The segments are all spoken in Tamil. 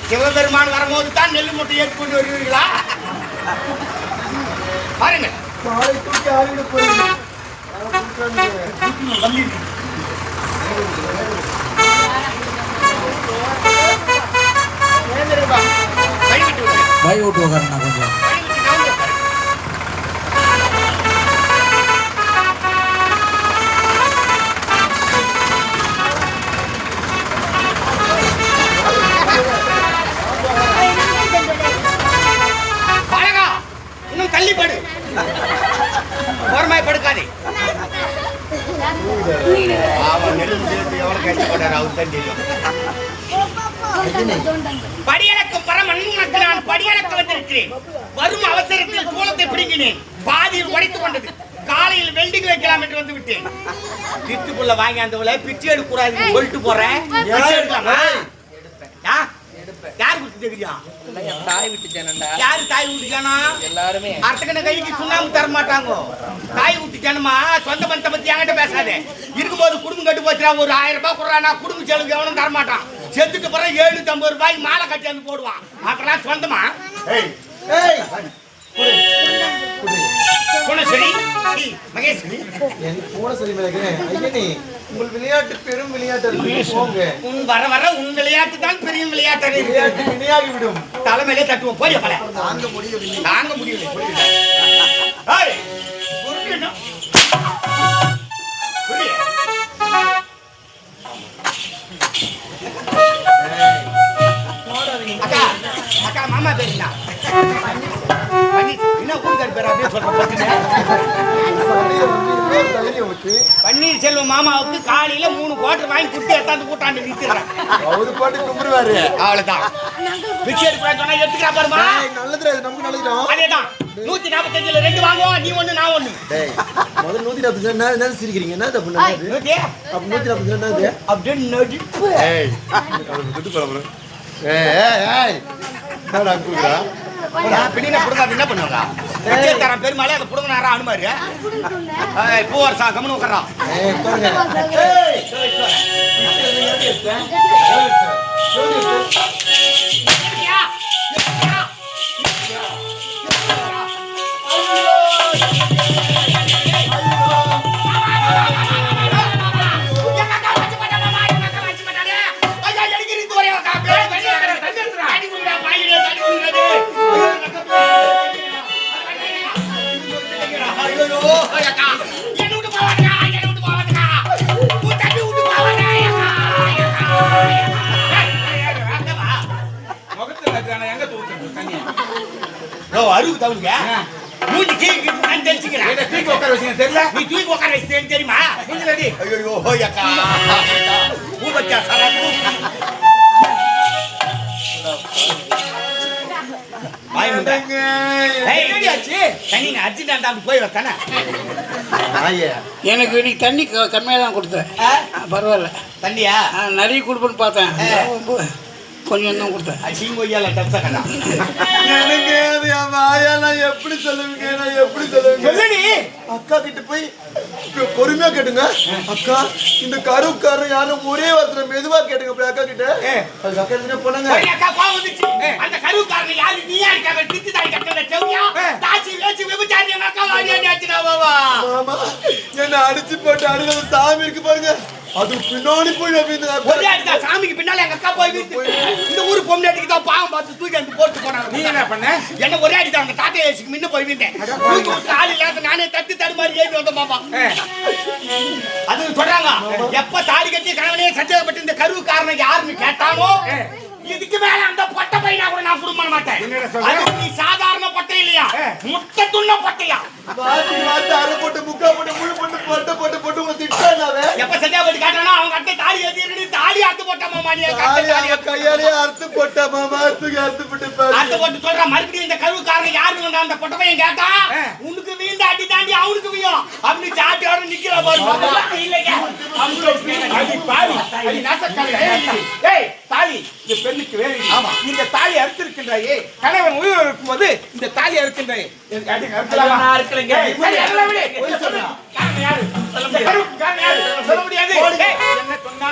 சிவபெருமான் வரும்போது தான் நெல் மூட்டை ஏற்றி கொண்டு வருவீர்களா? பாருங்க கை விட்டு உட்காருண்ணா கொஞ்சம். இன்னும் தள்ளிப்படு, ஓரமாய் படுக்காதே. எவ்வளவு கஷ்டப்பட்டாரு அவருக்கு தான் தெரியும். படியளக்கும் பரமன் உனக்கு நான் படியளக்க வந்திருக்கிறேன். வரும் அவசரத்தில் சூளத்தை பிடிங்கினேன், பாதியில் உடைத்துக் கொண்டது. காலையில் வெல்டிங் வைக்கலாம் என்று வந்து விட்டேன். பிச்சுக்குள்ள வாங்கி அந்த பிச்சு எடுக்கூடாது சொல்லிட்டு போறேன். யார் விட்டு தெரியா? தாய் விட்டு ஜனண்டா. யாரு தாய் விட்டு ஜனா? எல்லாருமே அர்த்தக்கன கைக்கு சுண்ணாம்பு தர மாட்டாங்க. தாய் விட்டு ஜனமா சொந்த பந்தத்தை பத்தி என்கிட்ட பேசாதே. இருக்கும்போது குடும்பம் கட்டு போச்சுனா ஒரு 1000 ரூபாய் கொடுறானா குடும்ப செலவுக்கு எவனும் தர மாட்டான். செத்துட்டு பிறகு 750 ரூபாய்க்கு மாலை கட்டி வந்து போடுவான். அதெல்லாம் சொந்தமா? உங்கள் விளையாட்டு பெரும் விளையாட்டு உன் வர வர உன் விளையாட்டு தான் பெரிய விளையாட்டு. விளையாடி விடும். தலைமையிலே தட்டுவோம். போய் பல தாங்க முடியவில்லை. தாங்க முடியவில்லை. அக்கா அக்கா மாமா பேருனா பன்னீர் செல்வம் மாமாவுக்கு காலையில 3 குவார்டர் வாங்கி குட்டி எத்தாந்து கூட்டாண்டு நிறுத்துறேன். அவரு பாட்டு கும்பிடுவாரு. அவ்வளவுதான். பிச்சை எடுக்கிறேன் சொன்னா எடுத்துக்கிறா பாருமா. நல்லது நமக்கு நல்லதுதான். அதேதான் 145ல 2 வாங்குவோம். நீ 1 நான் 1. டேய் முதல்ல 145 என்ன சிரிக்கிறீங்க? என்ன தப்பு பண்ணாது? அப்ப 145 என்னது? அப்படியே நடிப்பு. ஏய் அது விட்டு போறா. ஏய் என்னடா குடுறா? பிடினா புடுங்க என்ன பண்ணுவாங்க? பிச்சை தர பெருமாளே அத புடுங்கனாரா அனுமாரு. ஏய் போர் சா கமன உட்காரா. ஏய் உட்காருங்க. ஏய் அருகு தவுங்க மூஞ்சி கீழே நான் தெரிஞ்சுக்கிறேன். தூக்கி உட்கார வச்சுங்க தெரியல. நீ தூக்கி உட்கார வச்சு தெரியுமா? மூஞ்சிலடி ஐயோ அக்கா பூ வச்சா சரக்கு பாய் முண்டங்க. ஏய் என்னடி ஆச்சு? தண்ணி நான் அர்ஜென்ட்டா அந்த போய் வரதானே. ஐயா எனக்கு நீ தண்ணி கம்மியாக தான் கொடுத்தேன். பரவாயில்ல. தண்ணியா நிறைய கொடுப்பேன்னு பார்த்தேன். கொஞ்சம் தான் கொடுத்தேன். சீங்கொய்யால டப்ஸா கண்ணா. எனக்கு அது வாயெல்லாம் எப்படி சொல்லுவீங்க? நான் எப்படி சொல்லுவீங்க? சொல்லடி. அக்கா கிட்ட போய் பொறுமையா கேட்டுங்க. அக்கா இந்த கருக்காரன் யாரும் ஒரே வார்த்தை மெதுவா கேட்டுங்க. அப்படி அக்கா கிட்ட அது அக்கா கிட்ட போனாங்க. போய் அக்கா பாவம் வந்துச்சு. அந்த கருக்காரன் யாரு? நீயா இருக்க? திட்டு தாய் கட்டல செவ்யா. தாச்சி வேச்சி விபச்சாரி அக்கா வாடியாடி ஆச்சுடா பாபா. மாமா என்ன அடிச்சு போட்டு அடில சாமி இருக்கு பாருங்க. அது பின்னாடி போய் ஒரே அடிதா சாமிக்கு பின்னால எங்க அக்கா போய் இந்த ஊரு பொம்னாட்டிக்கு தான் பாவம் பார்த்து தூக்கி அந்த போட்டு போனாங்க. நீ என்ன பண்ண? என்ன ஒரே அடிதான் அந்த டாட்டா ஏசிக்கு முன்ன போய் விட்டேன். ஆள் இல்லாத நானே தட்டு தடுமாறி ஏறி வந்த மாமா. அது சொல்றாங்க எப்ப தாலி கட்டி கணவனே சந்தேகப்பட்டு இந்த கருவு காரணம் யாருன்னு கேட்டாமோ இதுக்கு மேல அந்த பொட்டை பையனா கூட நான் புடுங்க மாட்டேன். அது நீ சாதாரண பொட்டை இல்லையா, முட்டை துண்ண பொட்டையா? வாத்தி அரை போட்டு முக்கா போட்டு முழு போட்டு பொட்டை போட்டு போட்டு உங்க திட்டானாவே எப்ப சந்தேகப்பட்டு காட்டானா அவங்க அட்டை தாலி ஏத்திட்டு தாலி அறுத்து போட்ட மாமா. நீ கையாலே அறுத்து போட்ட மாமா. அறுத்து போட்டு அறுத்து போட்டு சொல்ற மறுபடியும் இந்த கருவு காரணம் யாருன்னு அந்த பொட்டை பையன் கேட்டா உனக்கு வீந்த அடி தாண்டி அவனுக்கு வீயும் அப்படி சாட்டியோட நிக்கிற பாரு. இல்லைங்க அடி பாவி அடி நாசக்காரி. ஏய் தாலி இந்த பெண்ணுக்கு வேலை. ஆமா இந்த தாலி அறுத்திருக்கின்றாயே கணவன் உயிர் இருக்கும்போது இந்த தாலி அறுக்கின்றாயே நான் இருக்கலங்க. சரி எல்லாம் விடு. போய் சொல்றா. காரணம் யாரு? சொல்ல முடியாது. காரணம் யாரு? சொல்ல முடியாது. என்ன சொன்னா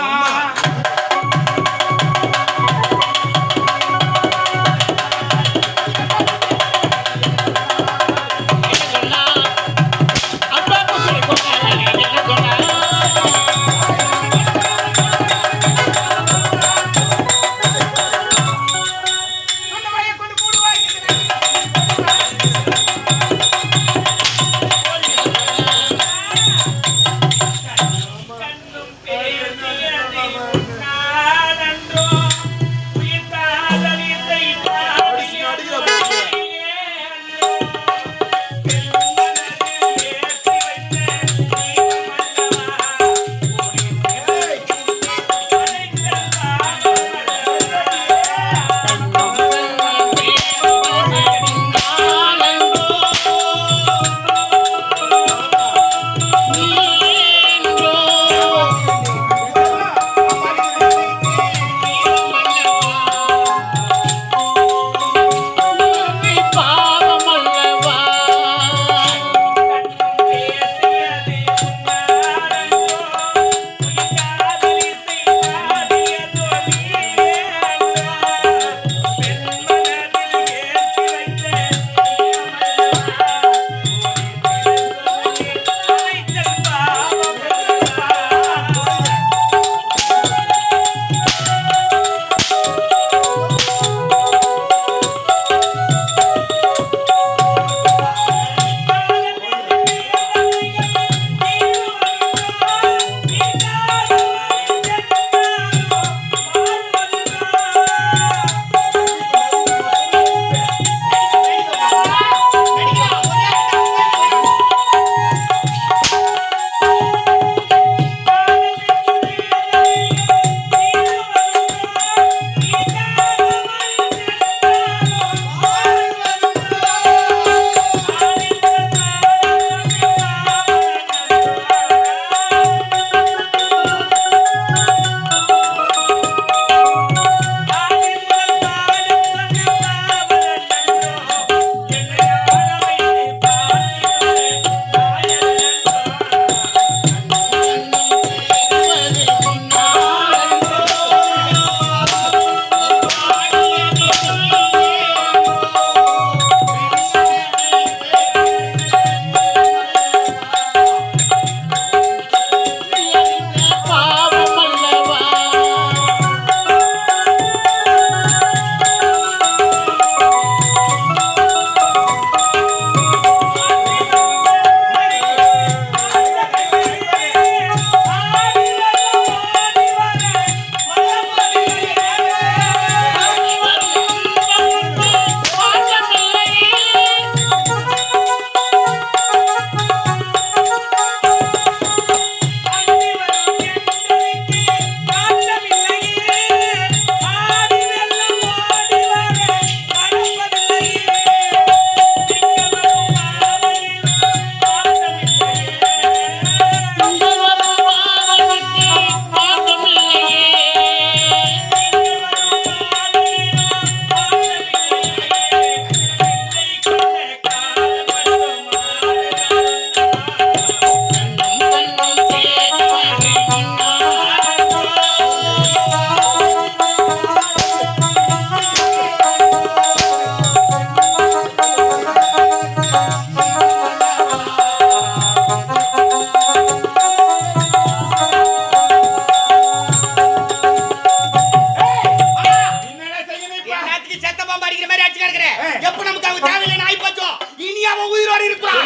பாம்பு அடிக்கிற மாதிரி அடிச்சு கிடக்குறேன். எப்ப நமக்கு அவங்க தேவையில்லைன்னு ஆகி போச்சோ இனி அவன் உயிரோடு இருப்பான்.